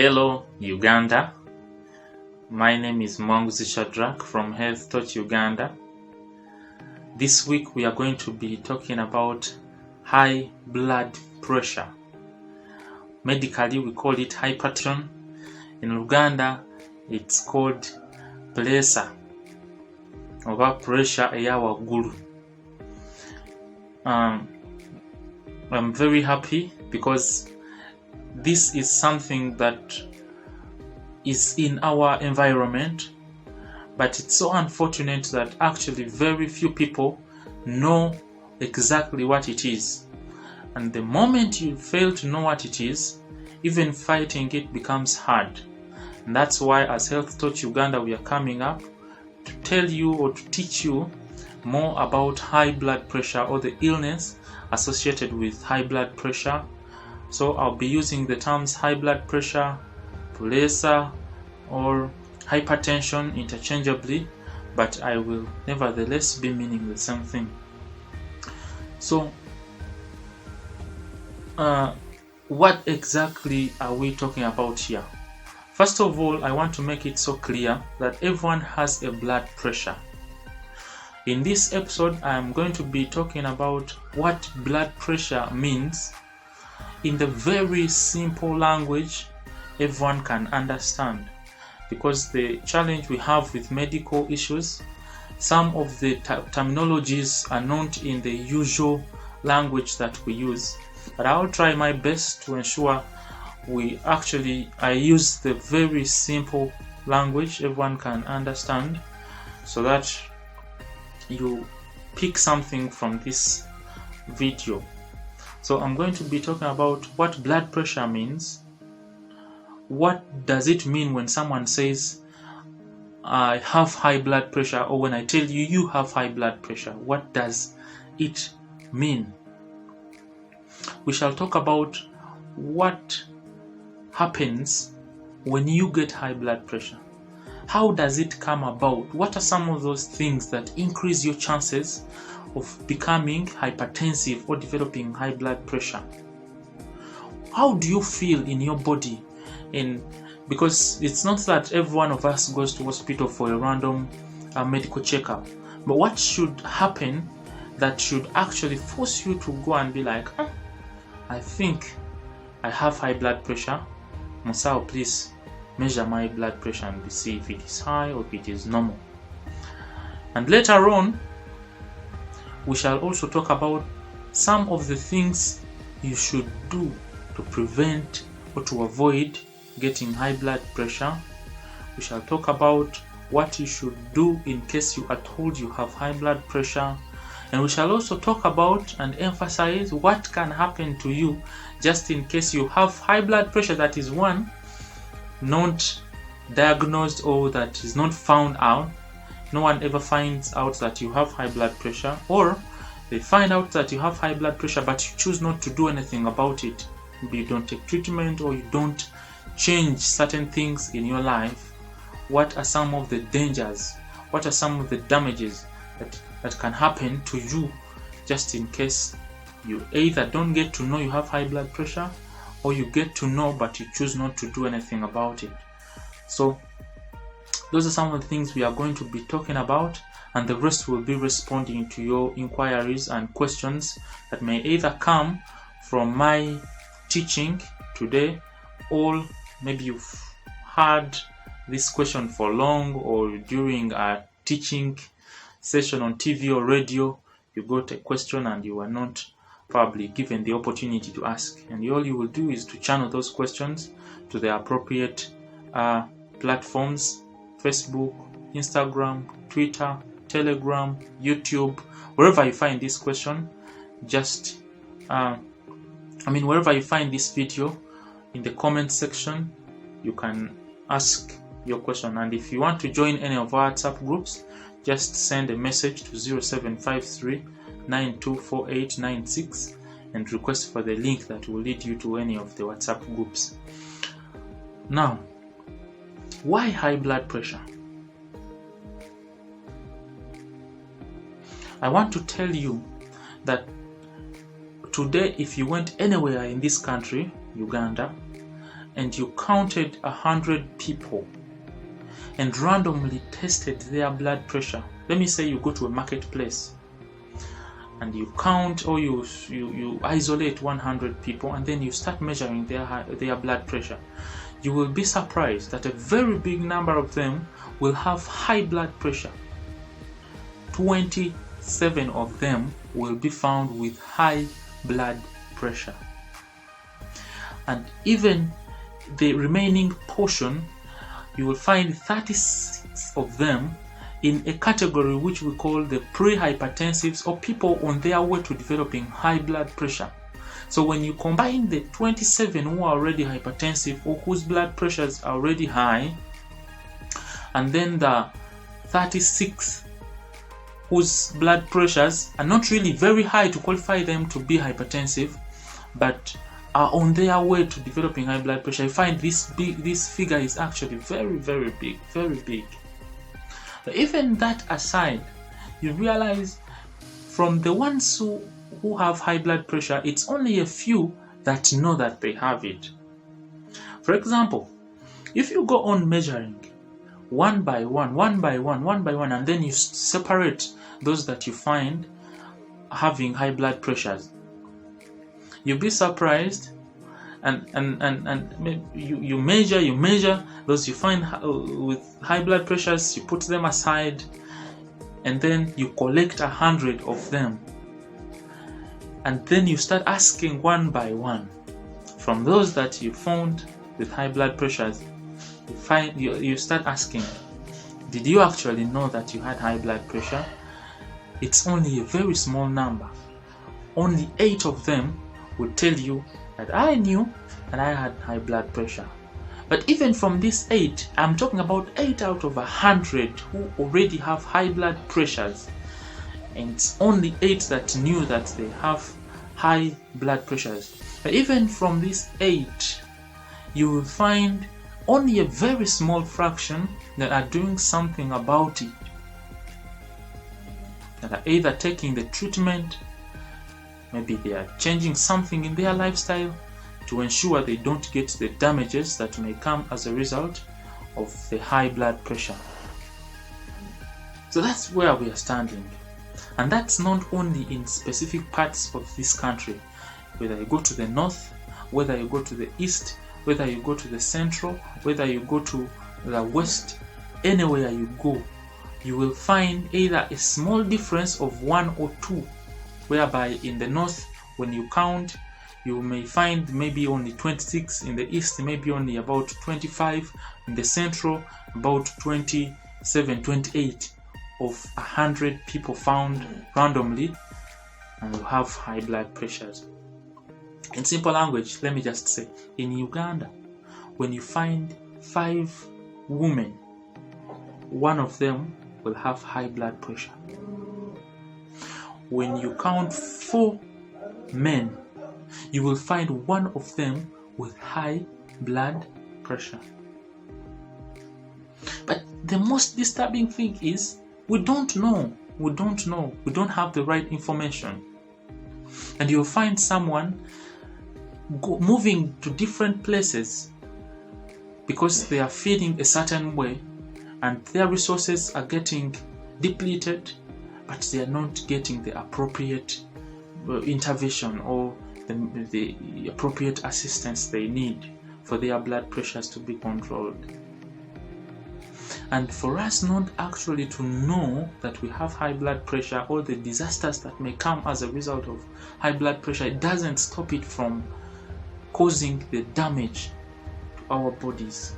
Hello, Uganda. My name is Mwanguzi Shadrack from Health Touch Uganda. This week we are going to be talking about high blood pressure. Medically we call it hypertension. In Uganda it's called pressure oba pressure eya waggulu. I'm very happy because this is something that is in our environment, but it's so unfortunate that actually very few people know exactly what it is. And the moment you fail to know what it is, even fighting it becomes hard. And that's why as Health Touch Uganda we are coming up to tell you or to teach you more about high blood pressure or the illness associated with high blood pressure. So I'll be using the terms high blood pressure, pressure, or hypertension interchangeably, but I will nevertheless be meaning the same thing. So what exactly are we talking about here? First of all, I want to make it so clear that everyone has a blood pressure. In this episode, I am going to be talking about what blood pressure means in the very simple language everyone can understand, because the challenge we have with medical issues, some of the terminologies are not in the usual language that we use, but I'll try my best to ensure I use the very simple language everyone can understand, so that you pick something from this video. So I'm going to be talking about what blood pressure means. What does it mean when someone says I have high blood pressure, or when I tell you you have high blood pressure? What does it mean? We shall talk about what happens when you get high blood pressure. How does it come about? What are some of those things that increase your chances of becoming hypertensive or developing high blood pressure? How do you feel in your body? Because it's not that every one of us goes to hospital for a random medical checkup, but what should happen that should actually force you to go and be like, I think I have high blood pressure. Musao, please measure my blood pressure and see if it is high or if it is normal. And later on, we shall also talk about some of the things you should do to prevent or to avoid getting high blood pressure. We shall talk about what you should do in case you are told you have high blood pressure. And we shall also talk about and emphasize what can happen to you just in case you have high blood pressure that is not diagnosed or that is not found out. No one ever finds out that you have high blood pressure, or they find out that you have high blood pressure but you choose not to do anything about it. Maybe you don't take treatment or you don't change certain things in your life. What are some of the dangers? What are some of the damages that can happen to you just in case you either don't get to know you have high blood pressure, or you get to know but you choose not to do anything about it? So those are some of the things we are going to be talking about, and the rest will be responding to your inquiries and questions that may either come from my teaching today, or maybe you've had this question for long, or during a teaching session on TV or radio, you got a question and you were not probably given the opportunity to ask, and all you will do is to channel those questions to the appropriate platforms: Facebook, Instagram, Twitter, Telegram, YouTube, wherever you find this question. Wherever you find this video, in the comment section you can ask your question. And if you want to join any of our WhatsApp groups, just send a message to 0753 924896 and request for the link that will lead you to any of the WhatsApp groups. Now, why high blood pressure? I want to tell you that today, if you went anywhere in this country, Uganda, and you counted 100 people and randomly tested their blood pressure. Let me say you go to a marketplace and you count, or you isolate 100 people, and then you start measuring their blood pressure. You will be surprised that a very big number of them will have high blood pressure. 27 of them will be found with high blood pressure. And even the remaining portion, you will find 36 of them in a category which we call the pre-hypertensives, or people on their way to developing high blood pressure. So when you combine the 27 who are already hypertensive or whose blood pressures are already high, and then the 36 whose blood pressures are not really very high to qualify them to be hypertensive, but are on their way to developing high blood pressure, I find this figure is actually very, very big, very big. But even that aside, you realize from the ones who have high blood pressure, it's only a few that know that they have it. For example, if you go on measuring one by one, and then you separate those that you find having high blood pressures, you'll be surprised, and you measure those you find with high blood pressures, you put them aside, and then you collect 100 of them, and then you start asking one by one from those that you found with high blood pressures. You start asking, did you actually know that you had high blood pressure? It's only a very small number. Only 8 of them will tell you that I knew that I had high blood pressure. But even from these 8, I'm talking about 8 out of 100 who already have high blood pressures, and it's only 8 that knew that they have high blood pressures. But even from these 8, you will find only a very small fraction that are doing something about it, that are either taking the treatment, maybe they are changing something in their lifestyle to ensure they don't get the damages that may come as a result of the high blood pressure. So that's where we are standing. And that's not only in specific parts of this country. Whether you go to the north, whether you go to the east, whether you go to the central, whether you go to the west, anywhere you go, you will find either a small difference of 1 or 2, whereby in the north, when you count, you may find maybe only 26, in the east maybe only about 25, in the central about 27, 28 of 100 people found randomly and who have high blood pressures. In simple language, let me just say, in Uganda, when you find 5 women, 1 of them will have high blood pressure. When you count 4 men, you will find 1 of them with high blood pressure. But the most disturbing thing is we don't know. We don't have the right information. And you'll find someone moving to different places because they are feeling a certain way and their resources are getting depleted, but they are not getting the appropriate intervention or the appropriate assistance they need for their blood pressures to be controlled. And for us not actually to know that we have high blood pressure or the disasters that may come as a result of high blood pressure, it doesn't stop it from causing the damage to our bodies.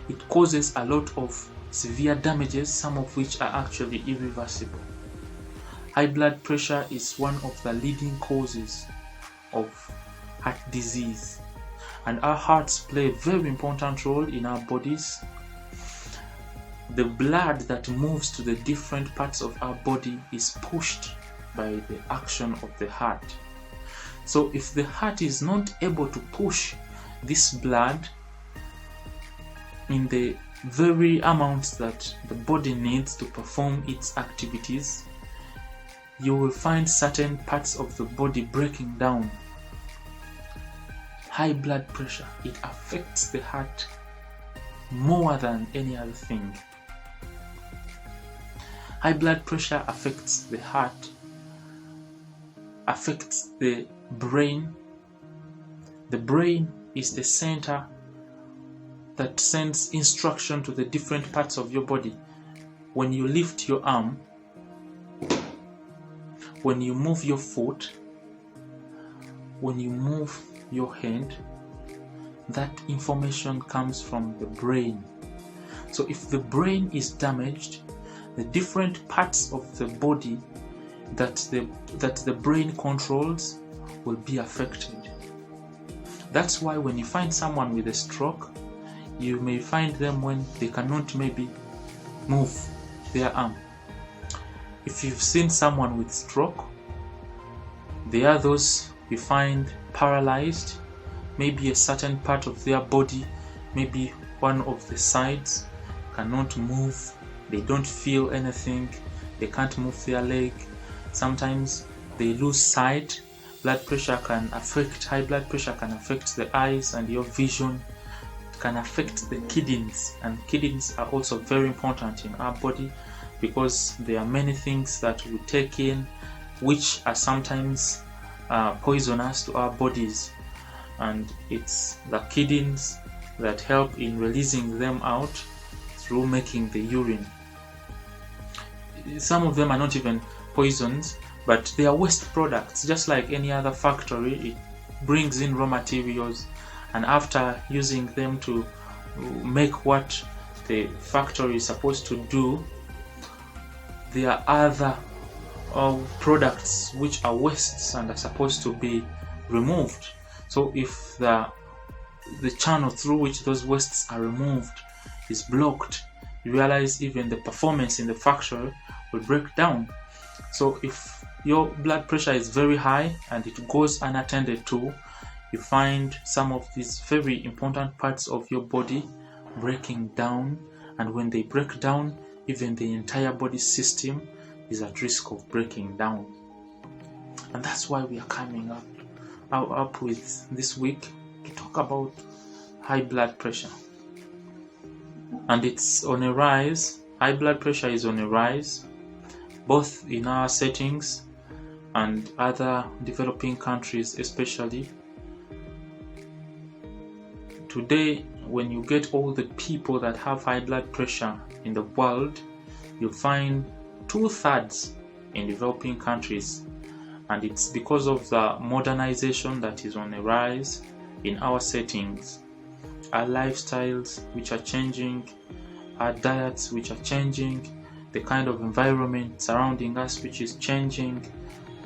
It causes a lot of severe damages, some of which are actually irreversible. High blood pressure is one of the leading causes of heart disease, and our hearts play a very important role in our bodies. The blood that moves to the different parts of our body is pushed by the action of the heart. So if the heart is not able to push this blood in the very amounts that the body needs to perform its activities, you will find certain parts of the body breaking down. high blood pressure, it affects the heart more than any other thing. High blood pressure affects the heart, affects the brain. The brain is the center that sends instruction to the different parts of your body. When you lift your arm, when you move your foot, when you move your hand, that information comes from the brain. So if the brain is damaged, the different parts of the body that the brain controls will be affected. That's why when you find someone with a stroke, you may find them when they cannot maybe move their arm. If you've seen someone with stroke, there are those you find paralyzed, maybe a certain part of their body, maybe one of the sides cannot move, they don't feel anything, they can't move their leg. Sometimes they lose sight. High blood pressure can affect the eyes and your vision. It can affect the kidneys, and kidneys are also very important in our body because there are many things that we take in which are sometimes poisonous to our bodies, and it's the kidneys that help in releasing them out through making the urine. Some of them are not even poisons, but they are waste products. Just like any other factory, it brings in raw materials, and after using them to make what the factory is supposed to do, there are other products which are wastes and are supposed to be removed. So if the channel through which those wastes are removed is blocked, you realize even the performance in the factory will break down. So if your blood pressure is very high and it goes unattended to, you find some of these very important parts of your body breaking down, and when they break down, even the entire body system is at risk of breaking down. And that's why we are coming up with this week to talk about high blood pressure. And it's on a rise. High blood pressure is on a rise, both in our settings and other developing countries especially. Today, when you get all the people that have high blood pressure in the world, you'll find 2/3 in developing countries, and it's because of the modernization that is on a rise in our settings, our lifestyles which are changing, our diets which are changing, the kind of environment surrounding us which is changing.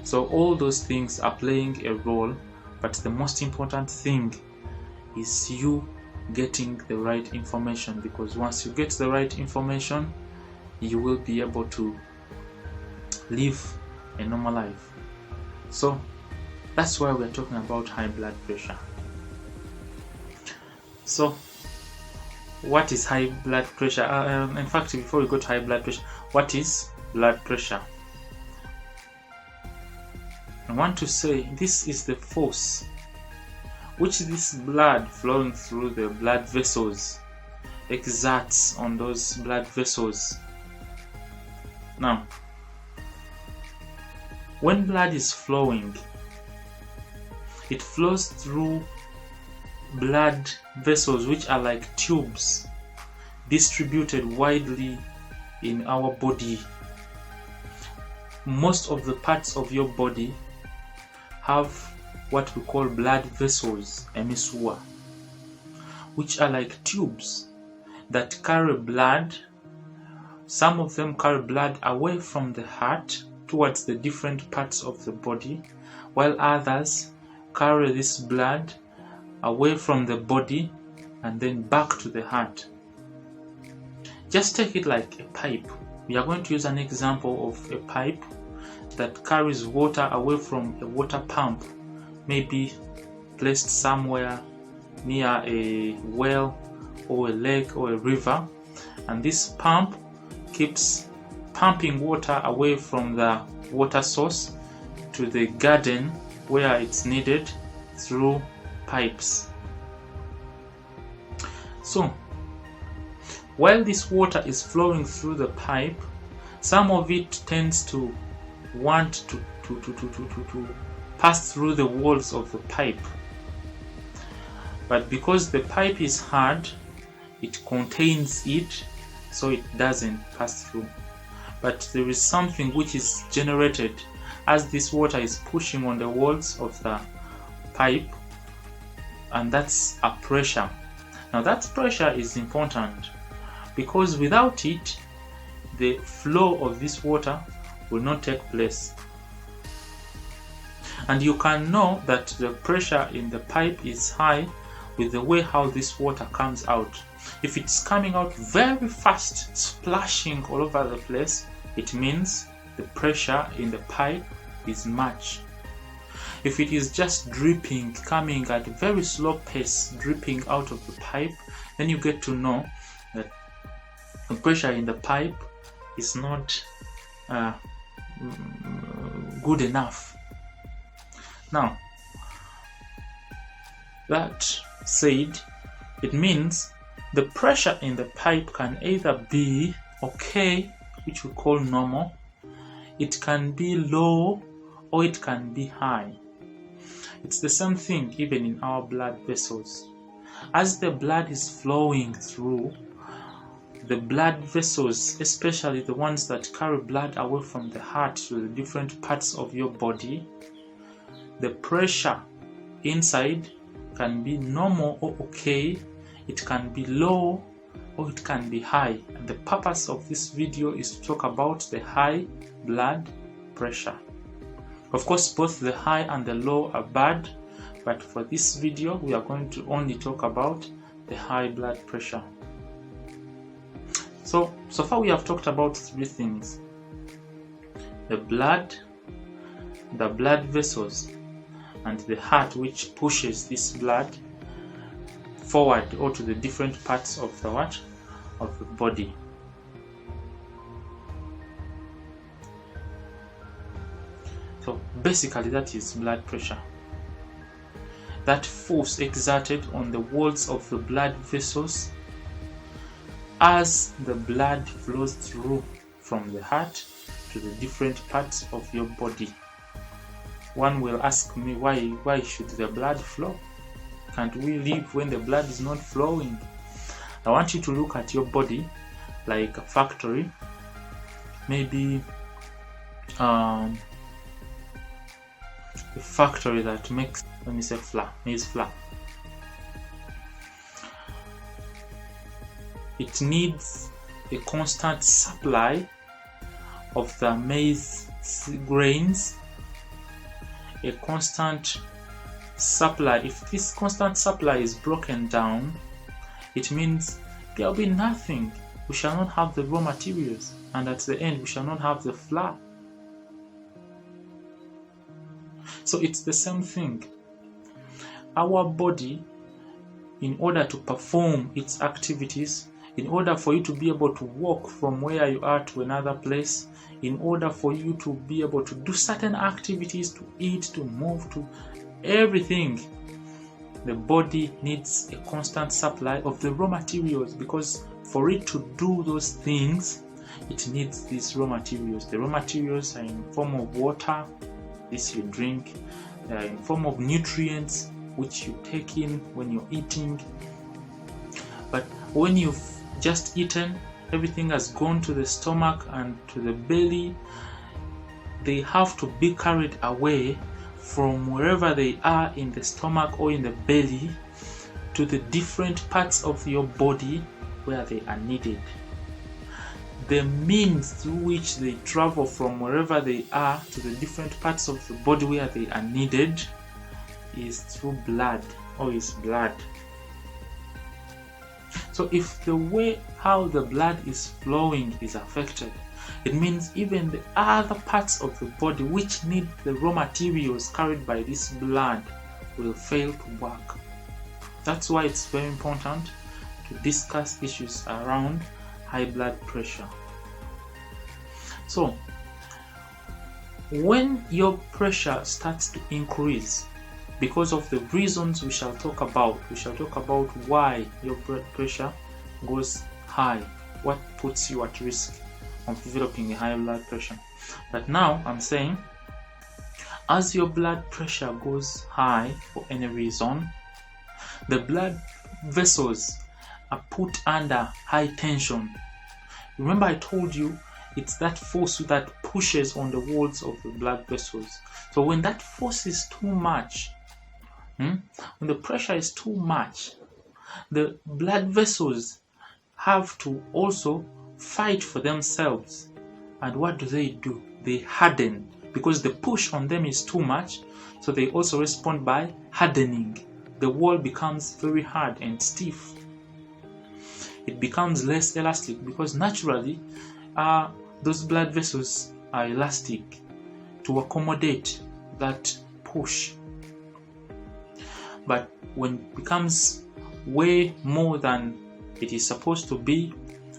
So all those things are playing a role, but the most important thing is you getting the right information, because once you get the right information, you will be able to live a normal life. So that's why we're talking about high blood pressure. So what is high blood pressure? In fact, before we go to high blood pressure, what is blood pressure? I want to say this is the force which this blood flowing through the blood vessels exerts on those blood vessels. Now, when blood is flowing, it flows through blood vessels which are like tubes distributed widely in our body. Most of the parts of your body have what we call blood vessels, emisua, which are like tubes that carry blood. Some of them carry blood away from the heart towards the different parts of the body, while others carry this blood away from the body and then back to the heart. Just take it like a pipe. We are going to use an example of a pipe that carries water away from a water pump, maybe placed somewhere near a well or a lake or a river, and this pump keeps pumping water away from the water source to the garden where it's needed through pipes. So while this water is flowing through the pipe, some of it tends to want to pass through the walls of the pipe, but because the pipe is hard, it contains it, so it doesn't pass through. But there is something which is generated as this water is pushing on the walls of the pipe, and that's a pressure. Now that pressure is important because without it, the flow of this water will not take place. And you can know that the pressure in the pipe is high with the way how this water comes out. If it's coming out very fast, splashing all over the place, it means the pressure in the pipe is much. If it is just dripping, coming at a very slow pace, dripping out of the pipe, then you get to know that the pressure in the pipe is not good enough. Now, that said, it means the pressure in the pipe can either be okay, which we call normal, it can be low, or it can be high. It's the same thing even in our blood vessels. As the blood is flowing through, the blood vessels, especially the ones that carry blood away from the heart to the different parts of your body, the pressure inside can be normal or okay, it can be low, or it can be high. And the purpose of this video is to talk about the high blood pressure. Of course, both the high and the low are bad, but for this video we are going to only talk about the high blood pressure. So far we have talked about three things: the blood vessels, and the heart, which pushes this blood forward or to the different parts of the body. So basically that is blood pressure. That force exerted on the walls of the blood vessels as the blood flows through from the heart to the different parts of your body. One will ask me, why should the blood flow? Can't we live when the blood is not flowing? I want you to look at your body like a factory. Maybe a factory that makes, let me say, maize flour. It needs a constant supply of the maize grains, a constant supply. If this constant supply is broken down, it means there will be nothing. We shall not have the raw materials, and at the end we shall not have the flour. So it's the same thing. Our body, in order to perform its activities, in order for you to be able to walk from where you are to another place, in order for you to be able to do certain activities, to eat, to move, to everything, the body needs a constant supply of the raw materials, because for it to do those things, it needs these raw materials. The raw materials are in form of water, this you drink, they are in form of nutrients which you take in when you're eating. But when you've just eaten, everything has gone to the stomach and to the belly. They have to be carried away from wherever they are in the stomach or in the belly to the different parts of your body where they are needed. The means through which they travel from wherever they are to the different parts of the body where they are needed is through blood, or is blood. So if the way how the blood is flowing is affected, it means even the other parts of the body which need the raw materials carried by this blood will fail to work. That's why it's very important to discuss issues around high blood pressure. So when your pressure starts to increase, because of the reasons we shall talk about. We shall talk about why your blood pressure goes high, what puts you at risk of developing a high blood pressure. But now I'm saying, as your blood pressure goes high for any reason, the blood vessels are put under high tension. Remember, I told you it's that force that pushes on the walls of the blood vessels. So when that force is too much, when the pressure is too much, the blood vessels have to also fight for themselves. And what do? They harden, because the push on them is too much. So they also respond by hardening. The wall becomes very hard and stiff. It becomes less elastic, because naturally those blood vessels are elastic to accommodate that push. But when it becomes way more than it is supposed to be,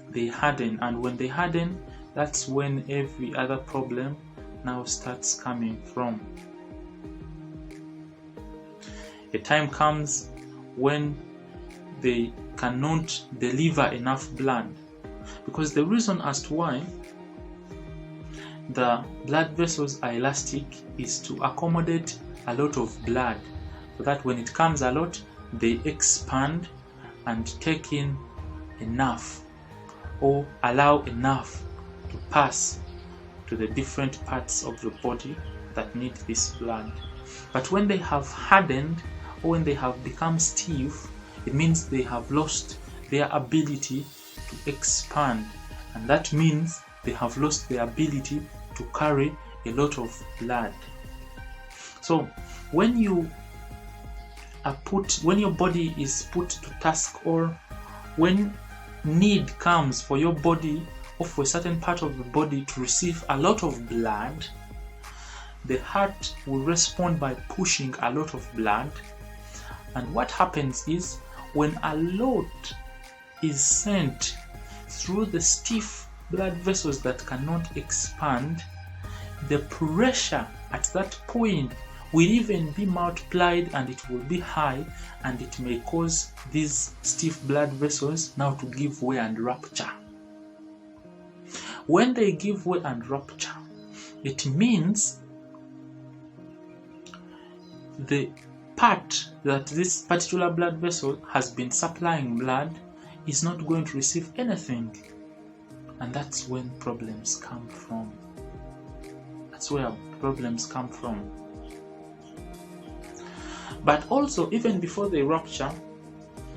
they harden. And when they harden, that's when every other problem now starts coming from. A time comes when they cannot deliver enough blood, because the reason as to why the blood vessels are elastic is to accommodate a lot of blood, so that when it comes a lot, they expand and take in enough, or allow enough to pass to the different parts of the body that need this blood. But when they have hardened, or when they have become stiff, it means they have lost their ability to expand, and that means they have lost their ability to carry a lot of blood. So when your body is put to task, or when need comes for your body or for a certain part of the body to receive a lot of blood, the heart will respond by pushing a lot of blood. And what happens is, when a lot is sent through the stiff blood vessels that cannot expand, the pressure at that point will even be multiplied, and it will be high, and it may cause these stiff blood vessels now to give way and rupture. When they give way and rupture, it means the part that this particular blood vessel has been supplying blood is not going to receive anything, and that's when problems come from. That's where problems come from. But also, even before they rupture,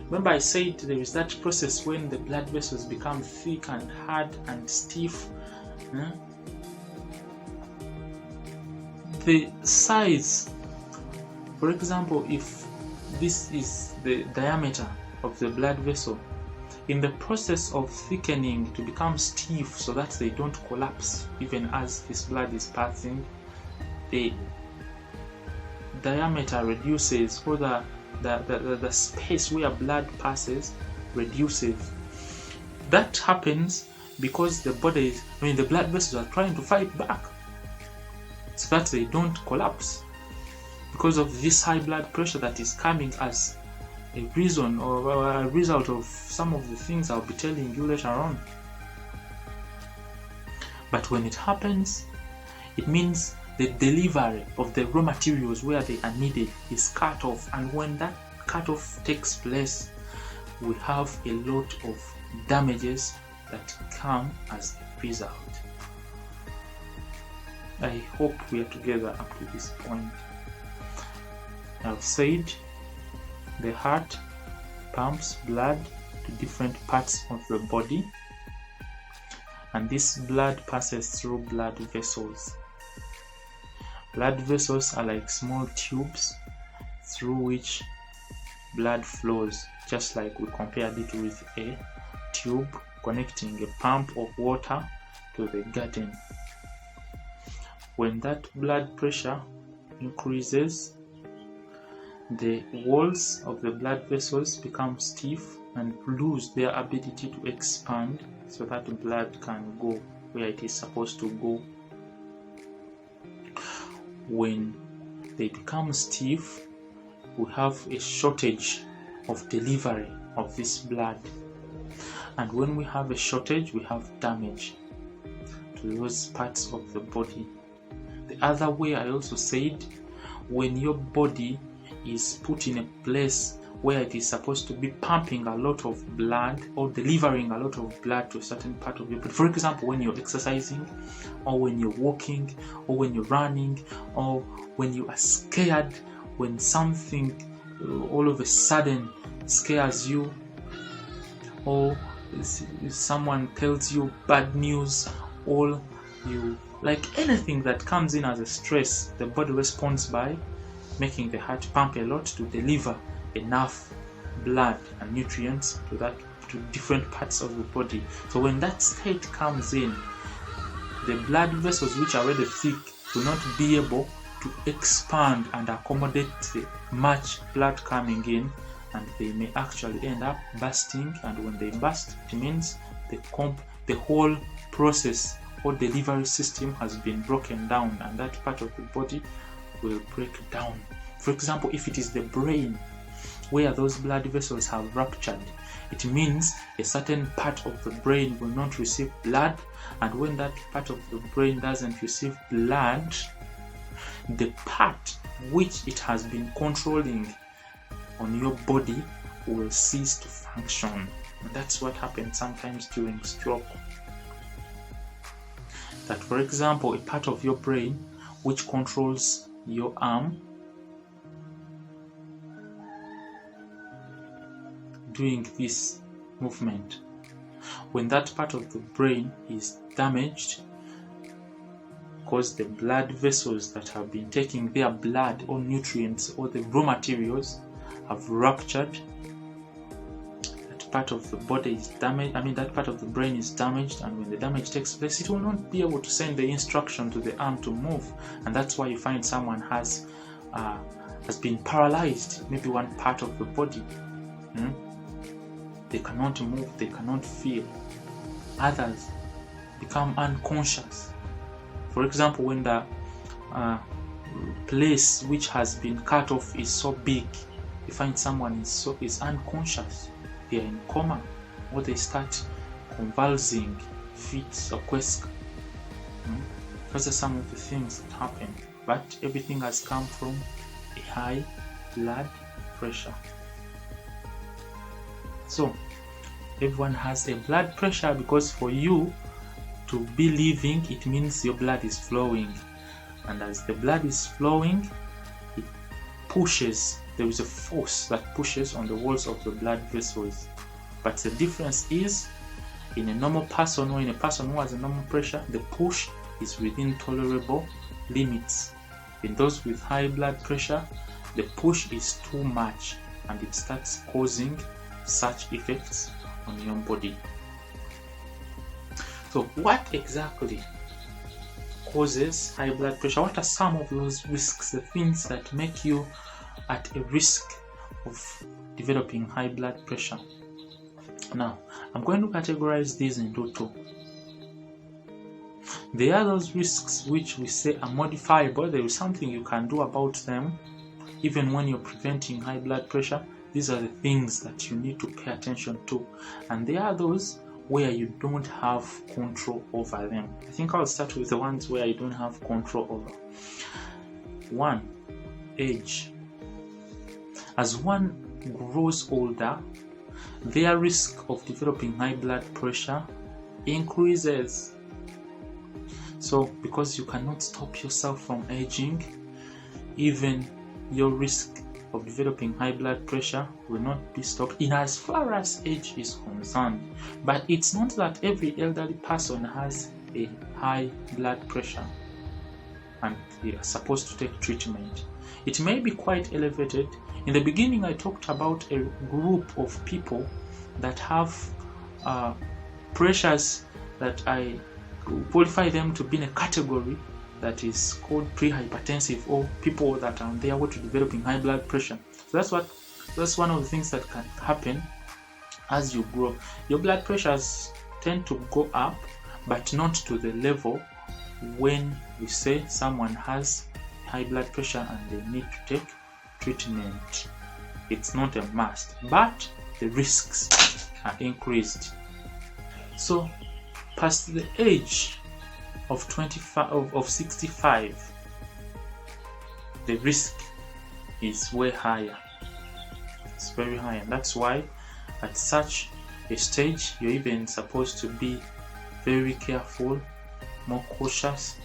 remember I said there is that process when the blood vessels become thick and hard and stiff. The size, for example, if this is the diameter of the blood vessel, in the process of thickening to become stiff so that they don't collapse even as this blood is passing, the diameter reduces, or the space where blood passes reduces. That happens because the blood vessels are trying to fight back so that they don't collapse, because of this high blood pressure that is coming as a reason or a result of some of the things I'll be telling you later on. But when it happens, it means the delivery of the raw materials where they are needed is cut off, and when that cut-off takes place, we have a lot of damages that come as a result. I hope we are together up to this point. I've said the heart pumps blood to different parts of the body, and this blood passes through blood vessels. Blood vessels are like small tubes through which blood flows, just like we compared it with a tube connecting a pump of water to the garden. When that blood pressure increases, the walls of the blood vessels become stiff and lose their ability to expand so that the blood can go where it is supposed to go. When they become stiff, we have a shortage of delivery of this blood. And when we have a shortage, we have damage to those parts of the body. The other way, I also said, when your body is put in a place where it is supposed to be pumping a lot of blood or delivering a lot of blood to a certain part of your body. For example, when you're exercising, or when you're walking, or when you're running, or when you are scared, when something all of a sudden scares you, or someone tells you bad news, or you like anything that comes in as a stress, the body responds by making the heart pump a lot to deliver enough blood and nutrients to different parts of the body. So when that state comes in, the blood vessels, which are already thick, will not be able to expand and accommodate the much blood coming in, and they may actually end up bursting. And when they burst, it means the whole process or delivery system has been broken down, and that part of the body will break down. For example, if it is the brain where those blood vessels have ruptured, it means a certain part of the brain will not receive blood, and when that part of the brain doesn't receive blood, the part which it has been controlling on your body will cease to function. And that's what happens sometimes during stroke. That, for example, a part of your brain which controls your arm doing this movement, when that part of the brain is damaged, because the blood vessels that have been taking their blood or nutrients or the raw materials have ruptured, that part of the body is damaged, that part of the brain is damaged, and when the damage takes place, it will not be able to send the instruction to the arm to move. And that's why you find someone has been paralyzed, maybe one part of the body. They cannot move, they cannot feel. Others become unconscious. For example, when the place which has been cut off is so big, you find someone is unconscious, they are in coma, or they start convulsing, fits or quest. Those are some of the things that happen, but everything has come from a high blood pressure. So everyone has a blood pressure, because for you to be living, it means your blood is flowing, and as the blood is flowing, it pushes. There is a force that pushes on the walls of the blood vessels. But the difference is, in a normal person or in a person who has a normal pressure, the push is within tolerable limits. In those with high blood pressure, the push is too much, and it starts causing such effects on your body. So what exactly causes high blood pressure? What are some of those risks, the things that make you at a risk of developing high blood pressure? Now, I'm going to categorize these into two. There are those risks which we say are modifiable. There is something you can do about them, even when you're preventing high blood pressure. These are the things that you need to pay attention to. And there are those where you don't have control over them. I think I'll start with the ones where you don't have control over. 1. Age. As one grows older, their risk of developing high blood pressure increases. So because you cannot stop yourself from aging, even your risk of developing high blood pressure will not be stopped in as far as age is concerned. But it's not that every elderly person has a high blood pressure and they are supposed to take treatment. It may be quite elevated. In the beginning, I talked about a group of people that have pressures that I qualify them to be in a category that is called pre-hypertensive, or people that are on their way to developing high blood pressure. So that's one of the things that can happen as you grow. Your blood pressures tend to go up, but not to the level when we say someone has high blood pressure and they need to take treatment. It's not a must, but the risks are increased. So past the age of 65, the risk is way higher. It's very high, and that's why at such a stage you're even supposed to be very careful, more cautious,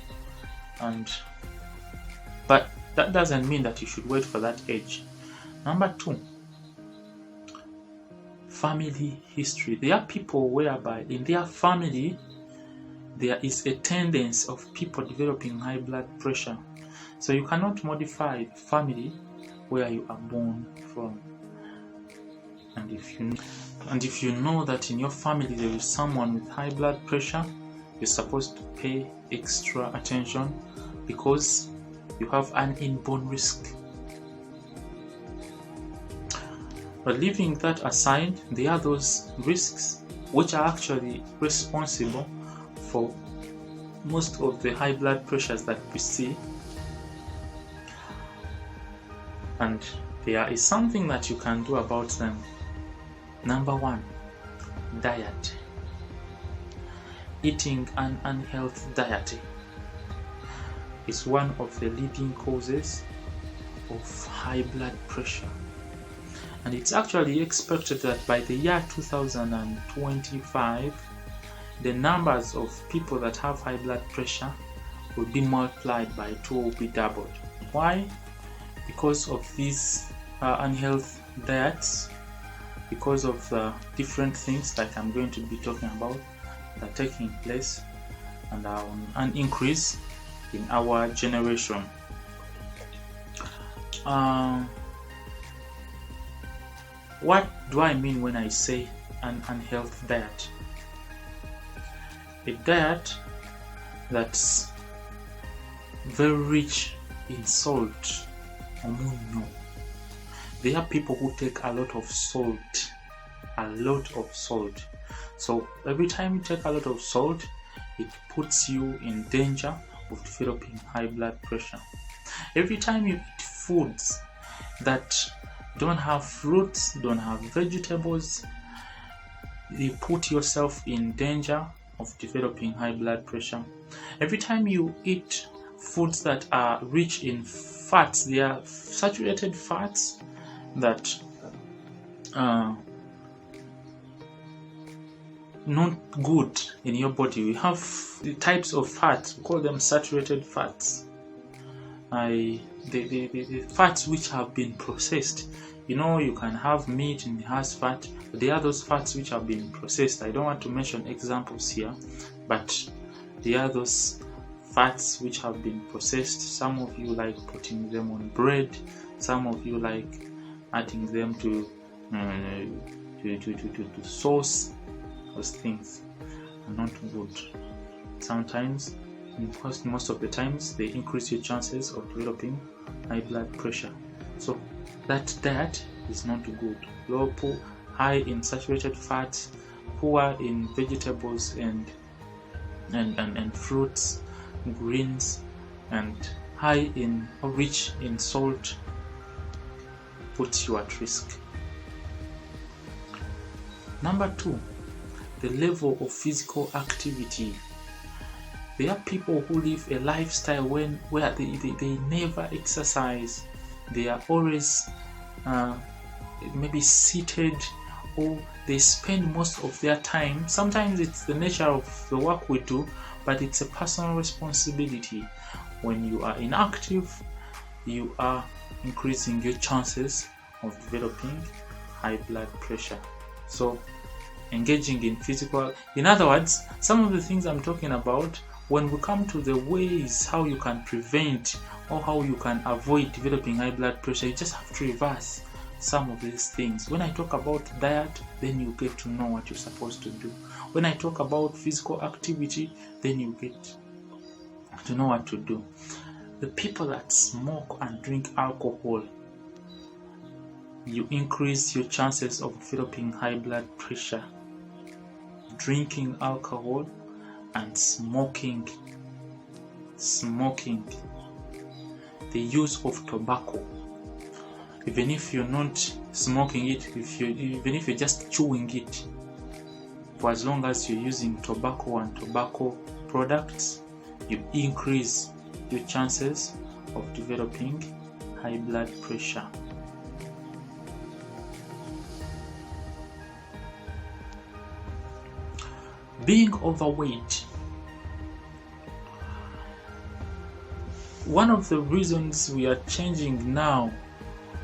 but that doesn't mean that you should wait for that age. Number 2, family history. There are people whereby in their family there is a tendency of people developing high blood pressure. So you cannot modify the family where you are born from. And if you know that in your family there is someone with high blood pressure, you're supposed to pay extra attention because you have an inborn risk. But leaving that aside, there are those risks which are actually responsible for most of the high blood pressures that we see. And there is something that you can do about them. Number 1, diet. Eating an unhealthy diet is one of the leading causes of high blood pressure. And it's actually expected that by the year 2025, the numbers of people that have high blood pressure will be multiplied by 2 or be doubled. Why? Because of these unhealthy diets, because of the different things that I'm going to be talking about that are taking place and an increase in our generation. What do I mean when I say an unhealthy diet? A diet that's very rich in salt. There are people who take a lot of salt. So every time you take a lot of salt, it puts you in danger of developing high blood pressure. Every time you eat foods that don't have fruits, don't have vegetables, you put yourself in danger of developing high blood pressure. Every time you eat foods that are rich in fats, they are saturated fats that not good in your body. We have the types of fats, we call them saturated fats. The fats which have been processed. You know, you can have meat and it has fat, but there are those fats which have been processed. I don't want to mention examples here, but there are those fats which have been processed. Some of you like putting them on bread, some of you like adding them to sauce. Those things are not good. Sometimes, most of the times, they increase your chances of developing high blood pressure. So that diet is not good. Low, high in saturated fats, poor in vegetables and fruits, greens, and high in or rich in salt puts you at risk. Number 2, the level of physical activity. There are people who live a lifestyle where they never exercise. They are always maybe seated, or they spend most of their time. Sometimes it's the nature of the work we do, but it's a personal responsibility. When you are inactive, you are increasing your chances of developing high blood pressure. So engaging in physical, in other words, some of the things I'm talking about, when we come to the ways how you can prevent or how you can avoid developing high blood pressure, you just have to reverse some of these things. When I talk about diet, then you get to know what you're supposed to do. When I talk about physical activity, then you get to know what to do. The people that smoke and drink alcohol, you increase your chances of developing high blood pressure. Drinking alcohol and smoking, the use of tobacco. even if you're not smoking it, even if you're just chewing it, for as long as you're using tobacco and tobacco products, you increase your chances of developing high blood pressure. Being overweight. One of the reasons we are changing now,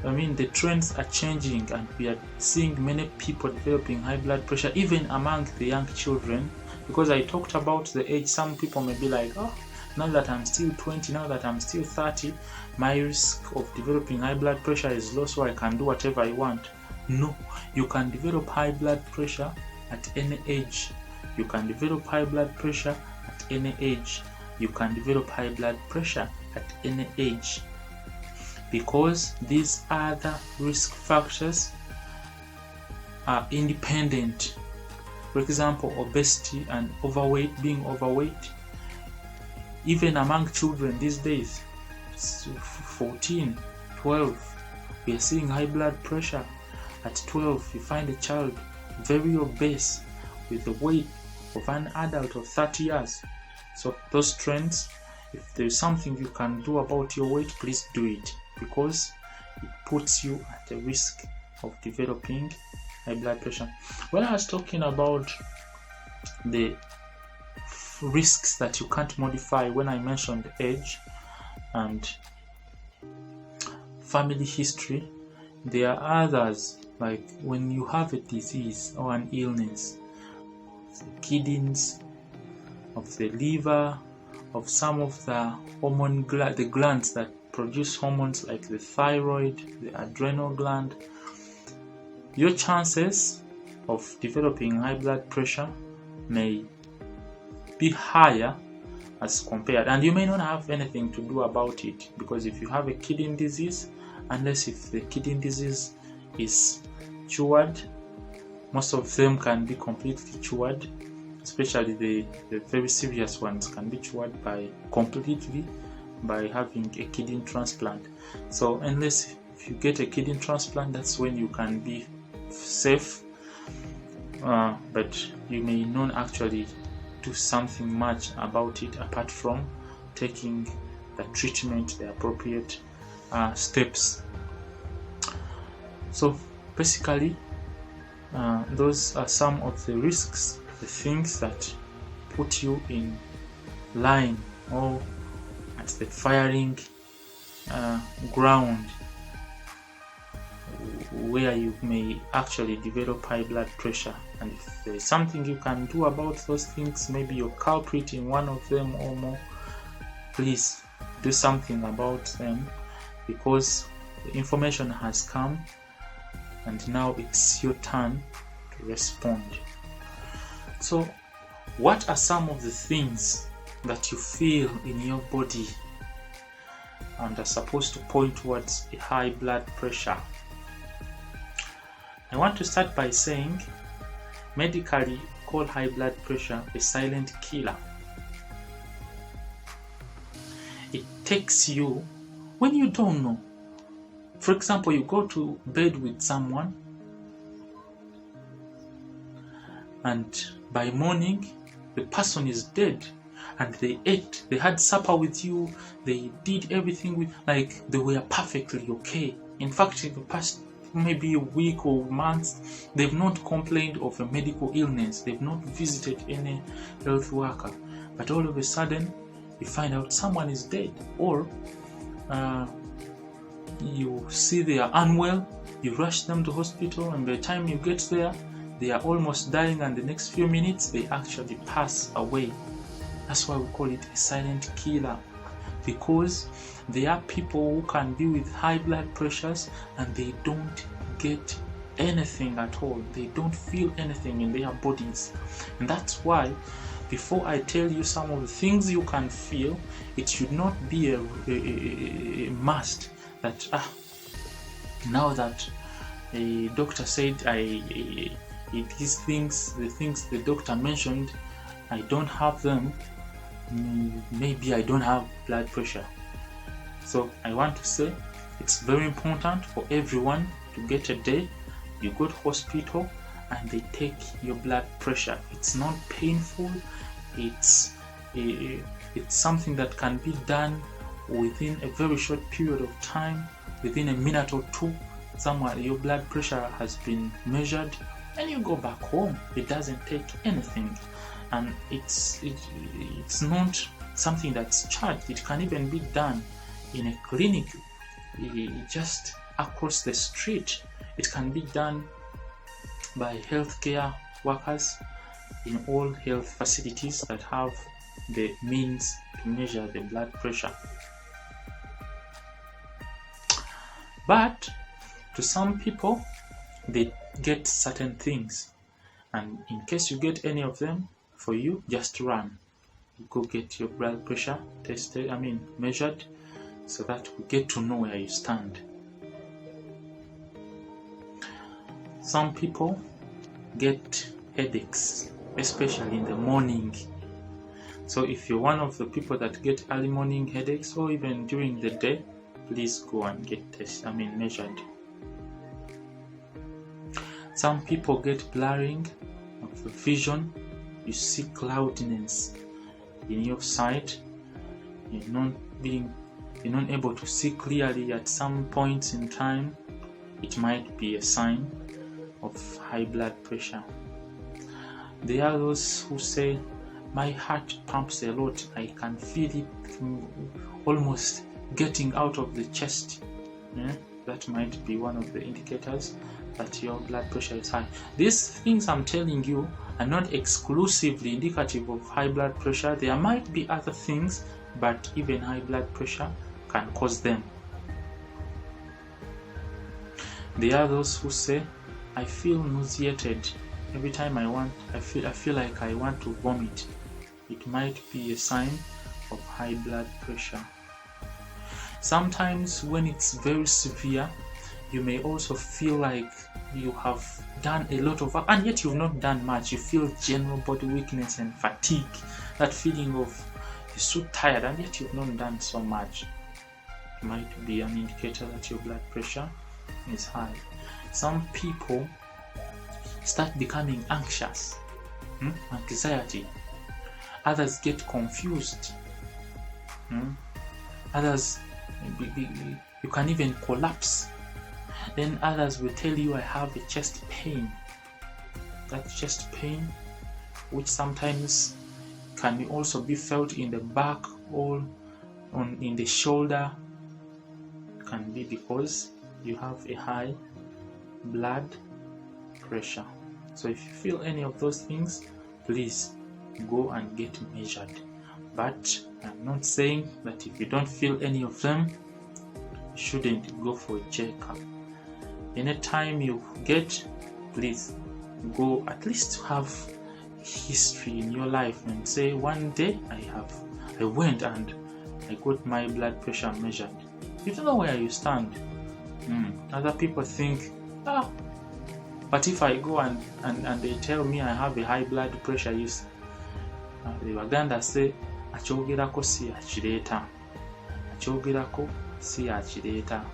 the trends are changing, and we are seeing many people developing high blood pressure, even among the young children. Because I talked about the age, some people may be like, oh, now that I'm still 20, now that I'm still 30, my risk of developing high blood pressure is low, so I can do whatever I want. No, you can develop high blood pressure at any age. You can develop high blood pressure at any age. You can develop high blood pressure at any age, because these other risk factors are independent. For example, obesity and being overweight, even among children these days, 14, 12, we are seeing high blood pressure. At 12, you find a child very obese with the weight of an adult of 30 years. So those trends, if there's something you can do about your weight, please do it, because it puts you at a risk of developing high blood pressure. When I was talking about the risks that you can't modify, when I mentioned age and family history, there are others, like when you have a disease or an illness, the kidneys, of the liver, of some of the the glands that produce hormones like the thyroid, the adrenal gland, your chances of developing high blood pressure may be higher as compared, and you may not have anything to do about it, because if you have a kidney disease, unless if the kidney disease is cured, most of them can be completely cured, especially the very serious ones can be cured completely by having a kidney transplant. So unless if you get a kidney transplant, that's when you can be safe, but you may not actually do something much about it apart from taking the treatment, the appropriate steps. So basically, those are some of the risks, the things that put you in line or at the firing ground where you may actually develop high blood pressure. And if there is something you can do about those things, maybe you're culprit in one of them or more, please do something about them, because the information has come and now it's your turn to respond. So what are some of the things that you feel in your body and are supposed to point towards a high blood pressure? I want to start by saying, medically call high blood pressure a silent killer. It takes you when you don't know. For example, you go to bed with someone and by morning the person is dead, and they had supper with you, they did everything with, like they were perfectly okay. In fact, in the past maybe a week or months, they've not complained of a medical illness, they've not visited any health worker, but all of a sudden you find out someone is dead, or you see they are unwell, you rush them to hospital, and by the time you get there they are almost dying, and the next few minutes they actually pass away. That's why we call it a silent killer, because there are people who can be with high blood pressures and they don't get anything at all, they don't feel anything in their bodies. And that's why, before I tell you some of the things you can feel, it should not be a must that now that a doctor said these things, the things the doctor mentioned, I don't have them, maybe I don't have blood pressure. So I want to say, It's very important for everyone to get a day you go to hospital and they take your blood pressure. It's not painful. It's something that can be done within a very short period of time, within a minute or two. Somewhere your blood pressure has been measured, and you go back home. It doesn't take anything, and it's not something that's charged. It can even be done in a clinic just across the street. It can be done by healthcare workers in all health facilities that have the means to measure the blood pressure. But to some people, they get certain things, and in case you get any of them, for you, just run. Go get your blood pressure tested, measured, so that we get to know where you stand. Some people get headaches, especially in the morning. So if you're one of the people that get early morning headaches, or even during the day, please go and get measured. Some people get blurring of the vision. You see cloudiness in your sight. You're not able to see clearly at some points in time. It might be a sign of high blood pressure. There are those who say, my heart pumps a lot. I can feel it almost getting out of the chest. That might be one of the indicators that your blood pressure is high. These things I'm telling you are not exclusively indicative of high blood pressure. There might be other things, but even high blood pressure can cause them. There are those who say, I feel nauseated every time I feel like I want to vomit. It might be a sign of high blood pressure. Sometimes when it's very severe, you may also feel like you have done a lot of work and yet you've not done much. You feel general body weakness and fatigue. That feeling of you're so tired and yet you've not done so much. It might be an indicator that your blood pressure is high. Some people start becoming anxious, anxiety. Others get confused. Others, you can even collapse. Then others will tell you, I have a chest pain. That chest pain, which sometimes can also be felt in the back or in the shoulder, can be because you have a high blood pressure. So if you feel any of those things, please go and get measured. But I'm not saying that if you don't feel any of them, you shouldn't go for a checkup. Anytime you get, please go at least have history in your life and say, one day I went and I got my blood pressure measured. You don't know where you stand. Other people think, but if I go and they tell me I have a high blood pressure, the Waganda say, akyogerako si akireeta. Akyogerako si akireeta.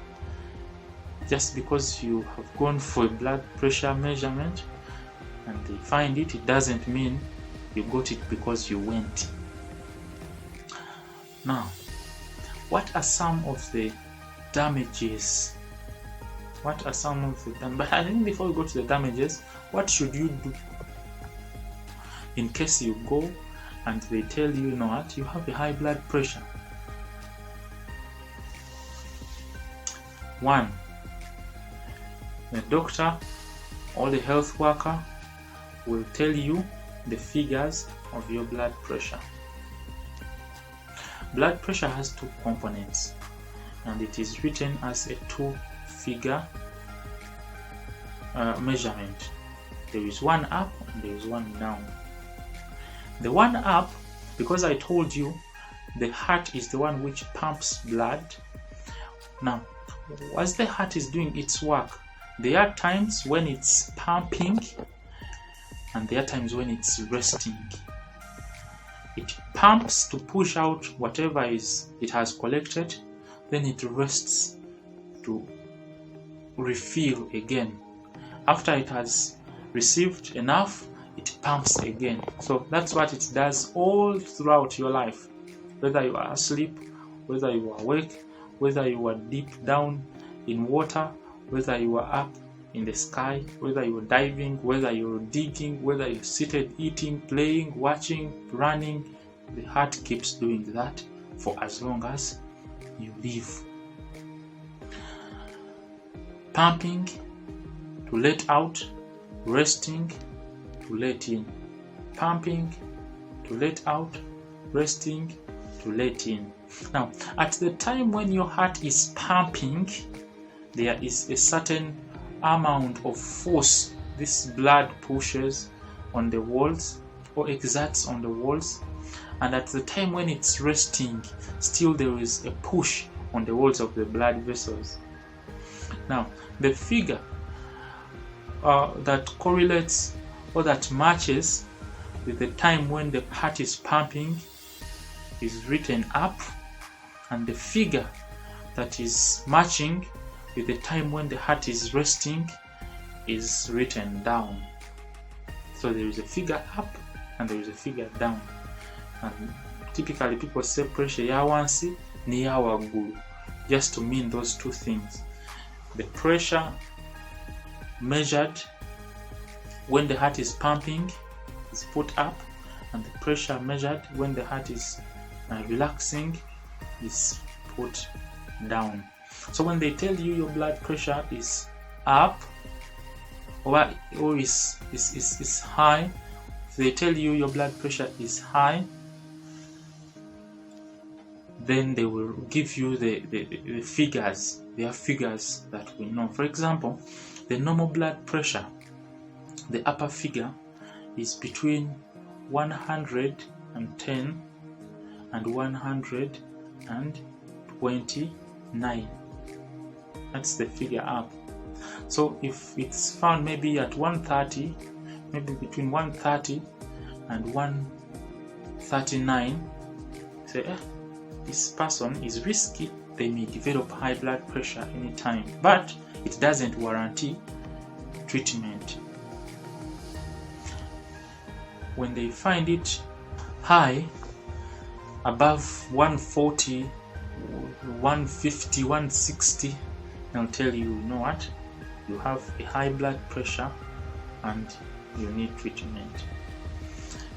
Just because you have gone for a blood pressure measurement and they find it, it doesn't mean you got it because you went. Now, what are some of the damages? But I think before we go to the damages, what should you do in case you go and they tell you, you know what, you have a high blood pressure? 1. The doctor or the health worker will tell you the figures of your blood pressure. Blood pressure has 2 components, and it is written as a 2-figure measurement. There is one up and there is one down. The one up, because I told you the heart is the one which pumps blood. Now, as the heart is doing its work, there are times when it's pumping and there are times when it's resting. It pumps to push out whatever it has collected, then it rests to refill again. After it has received enough, it pumps again. So that's what it does all throughout your life, whether you are asleep, whether you are awake, whether you are deep down in water, whether you are up in the sky, whether you're diving, whether you're digging, whether you're seated eating, playing, watching, running. The heart keeps doing that for as long as you live. Pumping to let out, resting to let in. Pumping to let out, resting to let in. Now, at the time when your heart is pumping, there is a certain amount of force this blood pushes on the walls or exerts on the walls, and at the time when it's resting, still there is a push on the walls of the blood vessels. Now, the figure that correlates or that matches with the time when the heart is pumping is written up, and the figure that is matching with the time when the heart is resting is written down. So there is a figure up and there is a figure down, and typically people say pressure ya wansi ni ya waggulu, just to mean those two things. The pressure measured when the heart is pumping is put up, and the pressure measured when the heart is relaxing is put down. So when they tell you your blood pressure is up or is high, if they tell you your blood pressure is high, then they will give you the figures. They are figures that we know. For example, the normal blood pressure, the upper figure is between 110 and 129. That's the figure up. So if it's found maybe at 130, maybe between 130 and 139, say this person is risky, they may develop high blood pressure anytime, but it doesn't warranty treatment. When they find it high, above 140, 150, 160, they'll tell you, you know what, you have a high blood pressure and you need treatment.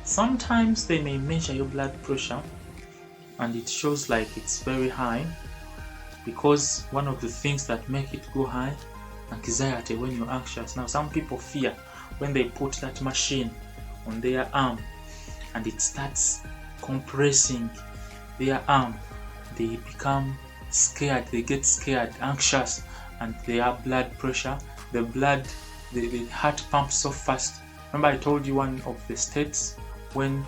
Sometimes they may measure your blood pressure and it shows like it's very high, because one of the things that make it go high, anxiety when you're anxious. Now some people fear when they put that machine on their arm and it starts compressing their arm, they become scared, they get scared, anxious, and their blood pressure, the heart pumps so fast. Remember I told you one of the states when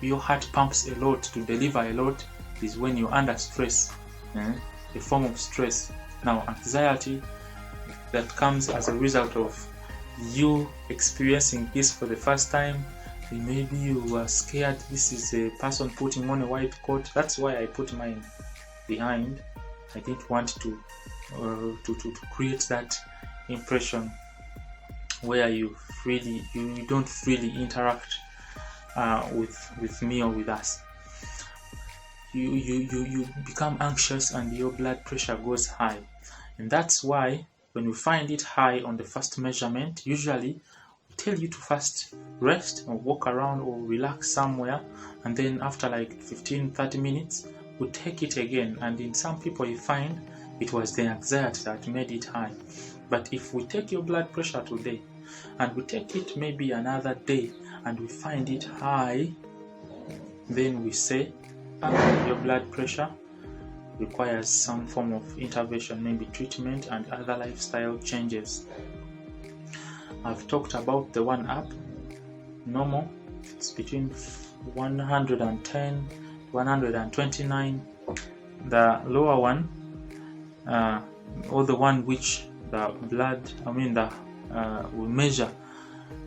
your heart pumps a lot to deliver a lot is when you're under stress, a form of stress. Now anxiety that comes as a result of you experiencing this for the first time, maybe you are scared, this is a person putting on a white coat. That's why I put mine behind. I didn't want to create that impression where you don't freely interact with me or with us. You become anxious and your blood pressure goes high, and that's why when you find it high on the first measurement, usually we tell you to first rest or walk around or relax somewhere, and then after like 15-30 minutes we take it again. And in some people you find it was the anxiety that made it high. But if we take your blood pressure today and we take it maybe another day and we find it high, then we say your blood pressure requires some form of intervention, maybe treatment and other lifestyle changes. I've talked about the one up, normal, it's between 110 to 129. The lower one, or the one which the blood, we measure,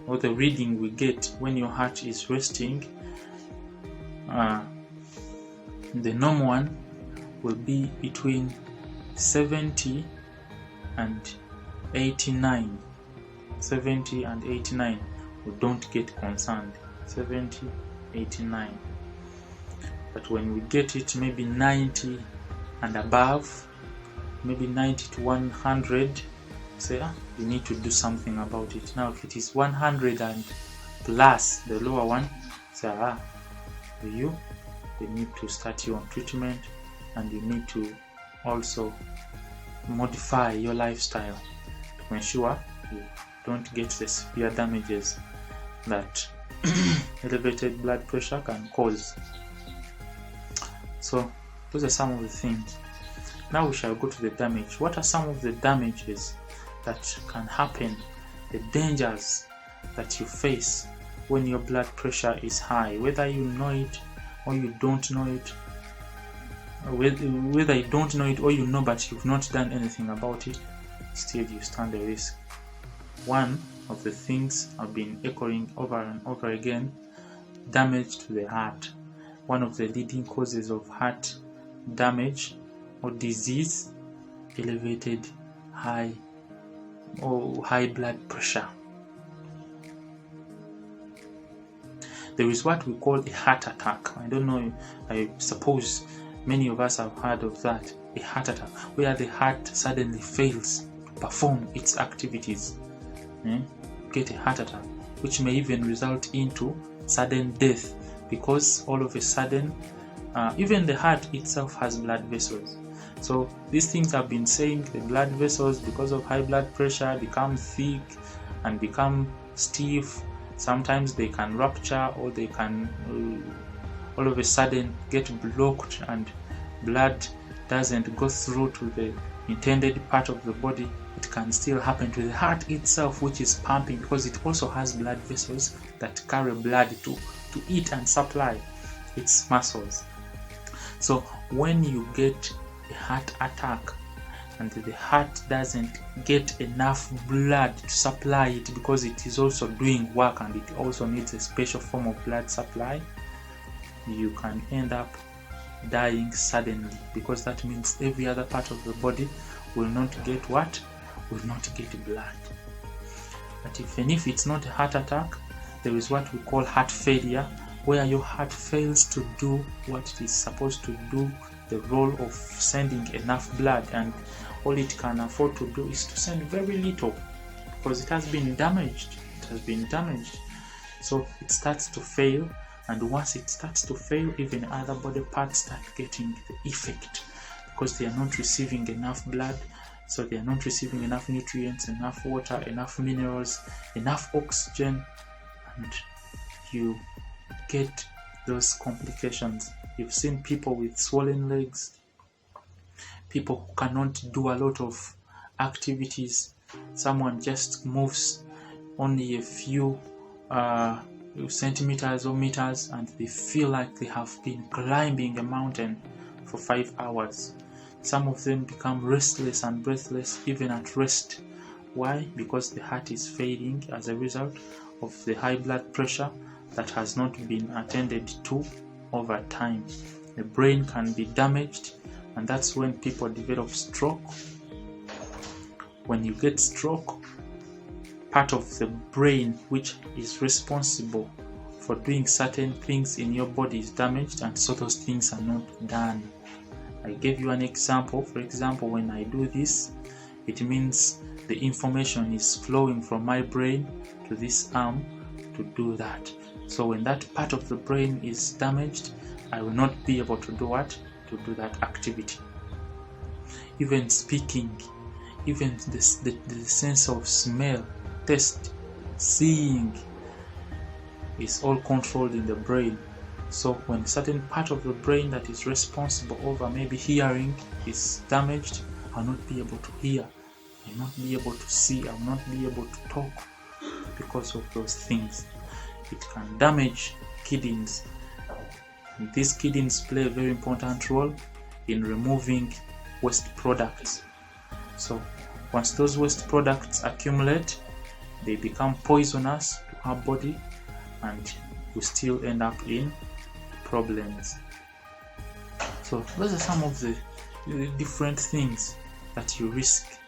or the reading we get when your heart is resting, the normal one will be between 70 and 89. 70 and 89, we don't get concerned. 70, 89. But when we get it maybe 90 and above, maybe 90 to 100, say you need to do something about it. Now if it is 100 and plus, the lower one, say you need to start you on treatment, and you need to also modify your lifestyle to ensure you don't get the severe damages that elevated blood pressure can cause. So those are some of the things. Now we shall go to the damage. What are some of the damages that can happen, the dangers that you face when your blood pressure is high, whether you know it or you don't know it, whether you don't know it or you know but you've not done anything about it, still you stand a risk. One of the things I've been echoing over and over again, damage to the heart. One of the leading causes of heart damage or disease, elevated high blood pressure. There is what we call a heart attack. I don't know, I suppose many of us have heard of that. A heart attack, where the heart suddenly fails to perform its activities. Get a heart attack, which may even result into sudden death, because all of a sudden, even the heart itself has blood vessels. So these things have been saying the blood vessels, because of high blood pressure, become thick and become stiff. Sometimes they can rupture, or they can all of a sudden get blocked and blood doesn't go through to the intended part of the body. It can still happen to the heart itself, which is pumping, because it also has blood vessels that carry blood to eat and supply its muscles. So when you get a heart attack and the heart doesn't get enough blood to supply it, because it is also doing work and it also needs a special form of blood supply, you can end up dying suddenly, because that means every other part of the body will not get what? Will not get blood. But even if it's not a heart attack, there is what we call heart failure, where your heart fails to do what it is supposed to do, the role of sending enough blood, and all it can afford to do is to send very little, because it has been damaged. So it starts to fail, and once it starts to fail, even other body parts start getting the effect, because they are not receiving enough blood. So they are not receiving enough nutrients, enough water, enough minerals, enough oxygen, and you get those complications. You've seen people with swollen legs, people who cannot do a lot of activities. Someone just moves only a few centimeters or meters, and they feel like they have been climbing a mountain for 5 hours. Some of them become restless and breathless even at rest. Why? Because the heart is failing as a result of the high blood pressure that has not been attended to over time. The brain can be damaged, and that's when people develop stroke. When you get stroke, part of the brain which is responsible for doing certain things in your body is damaged, and so those things are not done. I gave you an example. For example, when I do this, it means the information is flowing from my brain to this arm to do that. So when that part of the brain is damaged, I will not be able to do what? To do that activity. Even speaking, even the sense of smell, taste, seeing is all controlled in the brain. So when a certain part of the brain that is responsible over maybe hearing is damaged, I'll not be able to hear, I'll not be able to see, I'll not be able to talk because of those things. It can damage kidneys. And these kidneys play a very important role in removing waste products. So once those waste products accumulate, they become poisonous to our body, and we still end up in problems. So those are some of the different things that you risk.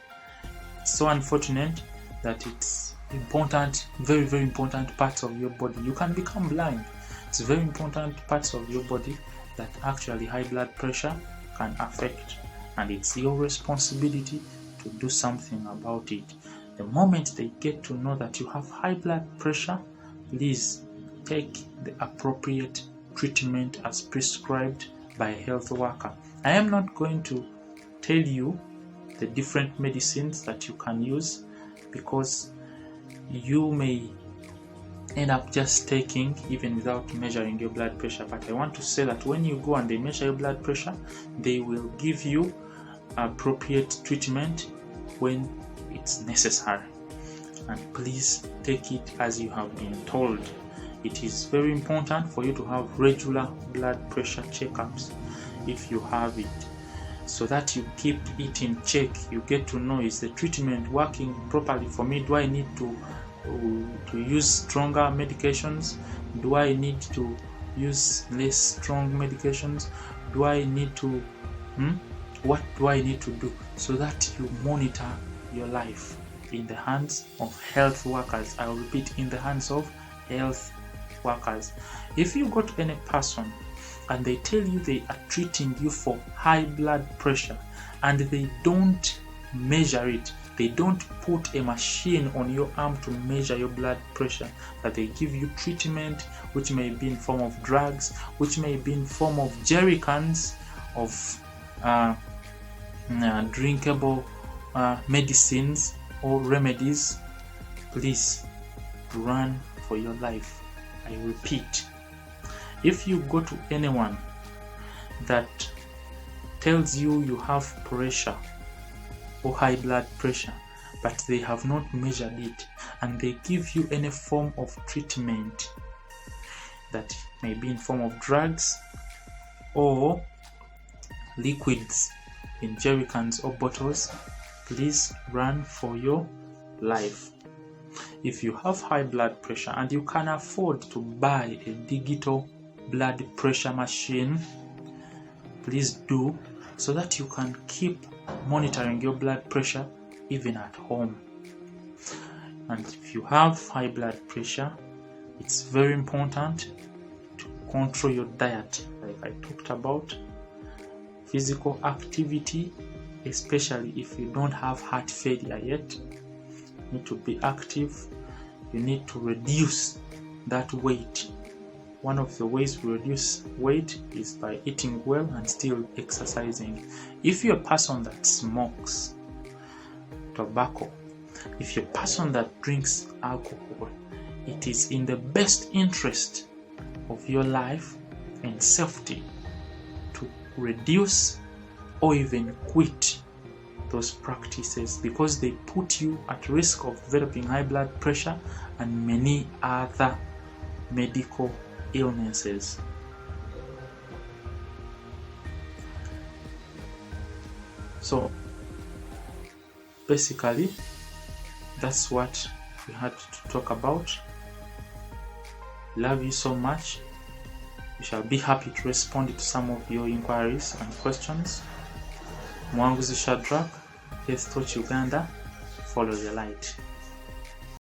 It's so unfortunate that it's important, very, very important parts of your body. You can become blind. It's very important parts of your body that actually high blood pressure can affect, and it's your responsibility to do something about it. The moment they get to know that you have high blood pressure, please take the appropriate treatment as prescribed by a health worker. I am not going to tell you the different medicines that you can use, because you may end up just taking even without measuring your blood pressure. But I want to say that when you go and they measure your blood pressure, they will give you appropriate treatment when it's necessary, and please take it as you have been told. It is very important for you to have regular blood pressure checkups if you have it, so that you keep it in check. You get to know, is the treatment working properly for me? Do I need to use stronger medications? Do I need to use less strong medications? Do I need to what do I need to do? So that you monitor your life in the hands of health workers. I will repeat, in the hands of health workers. If you go to any person and they tell you they are treating you for high blood pressure and they don't measure it, they don't put a machine on your arm to measure your blood pressure, but they give you treatment which may be in form of drugs, which may be in form of jerry cans of drinkable medicines or remedies, please run for your life. I repeat, if you go to anyone that tells you you have pressure or high blood pressure, but they have not measured it, and they give you any form of treatment that may be in form of drugs or liquids in jerry cans or bottles, please run for your life. If you have high blood pressure and you can afford to buy a digital blood pressure machine, please do, so that you can keep monitoring your blood pressure even at home. And if you have high blood pressure, it's very important to control your diet, like I talked about. Physical activity, especially if you don't have heart failure yet, you need to be active. You need to reduce that weight. One of the ways we reduce weight is by eating well and still exercising. If you're a person that smokes tobacco, if you're a person that drinks alcohol, it is in the best interest of your life and safety to reduce or even quit those practices, because they put you at risk of developing high blood pressure and many other medical illnesses. So basically, that's what we had to talk about. Love you so much. We shall be happy to respond to some of your inquiries and questions. Mwanguzi Shadrach, Health Touch Uganda, follow the light.